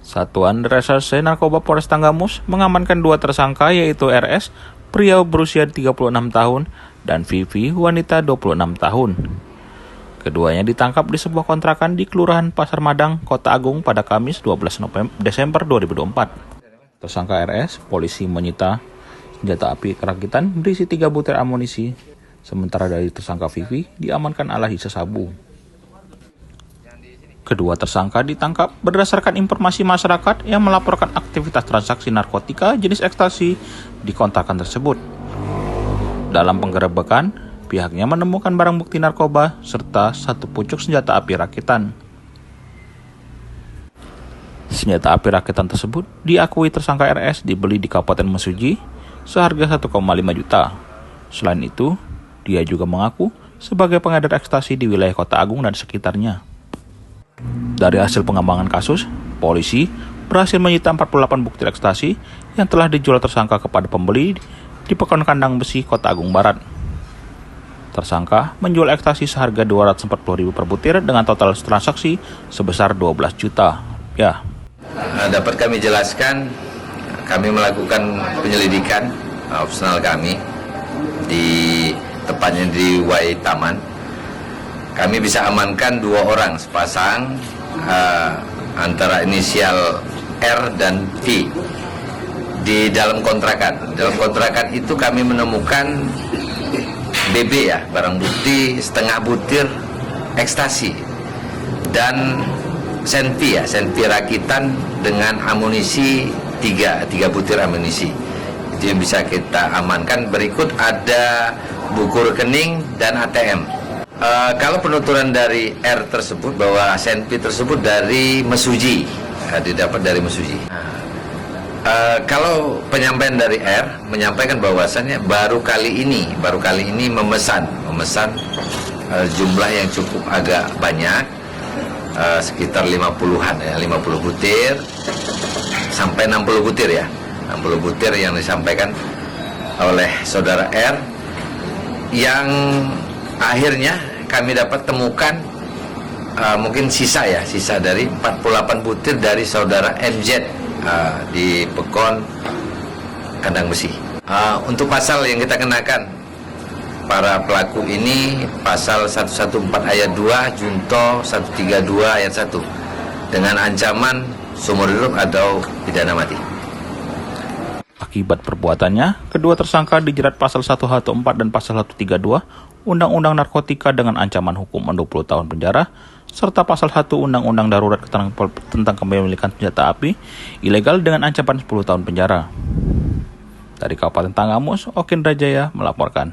Satuan Reserse Narkoba Polres Tanggamus mengamankan 2 tersangka yaitu RS, pria berusia 36 tahun, dan Vivi, wanita 26 tahun. Keduanya ditangkap di sebuah kontrakan di Kelurahan Pasar Madang, Kota Agung pada Kamis 12 Desember 2024. Tersangka RS, polisi menyita senjata api rakitan berisi 3 butir amunisi, sementara dari tersangka Vivi diamankan alah sisa sabu. Kedua tersangka ditangkap berdasarkan informasi masyarakat yang melaporkan aktivitas transaksi narkotika jenis ekstasi di kontrakan tersebut. Dalam penggerebekan, pihaknya menemukan barang bukti narkoba serta 1 pucuk senjata api rakitan. Senjata api rakitan tersebut diakui tersangka RS dibeli di Kabupaten Mesuji seharga 1,5 juta. Selain itu, dia juga mengaku sebagai pengedar ekstasi di wilayah Kota Agung dan sekitarnya. Dari hasil pengembangan kasus, polisi berhasil menyita 48 bukti ekstasi yang telah dijual tersangka kepada pembeli di Pekan Kandang Besi, Kota Agung Barat. Tersangka menjual ekstasi seharga Rp240.000 per butir dengan total transaksi sebesar 12 juta. Ya. Dapat kami jelaskan, kami melakukan penyelidikan opsional kami tepatnya di Wai Taman. Kami bisa amankan 2 orang sepasang antara inisial R dan V di dalam kontrakan. Dalam kontrakan itu kami menemukan BB ya, barang bukti setengah butir ekstasi dan senpi rakitan dengan amunisi 3 butir amunisi. Itu yang bisa kita amankan. Berikut ada buku rekening dan ATM. Kalau penuturan dari R tersebut bahwa senpi tersebut dari Mesuji, didapat dari Mesuji. Kalau penyampaian dari R menyampaikan bahwasannya baru kali ini memesan jumlah yang cukup agak banyak, sekitar 50-an ya, 50 butir sampai 60 butir ya, 60 butir yang disampaikan oleh saudara R, yang akhirnya kami dapat temukan mungkin sisa dari 48 butir dari saudara MZ di Pekon Kandang Besi. Untuk pasal yang kita kenakan para pelaku ini pasal 114 ayat 2 junto 132 ayat 1 dengan ancaman seumur hidup atau pidana mati. Akibat perbuatannya, kedua tersangka dijerat pasal 114 dan pasal 132 Undang-Undang Narkotika dengan ancaman hukuman 20 tahun penjara, serta pasal 1 Undang-Undang Darurat tentang kepemilikan senjata api ilegal dengan ancaman 10 tahun penjara. Dari Kabupaten Tanggamus, Okin Rajaya melaporkan.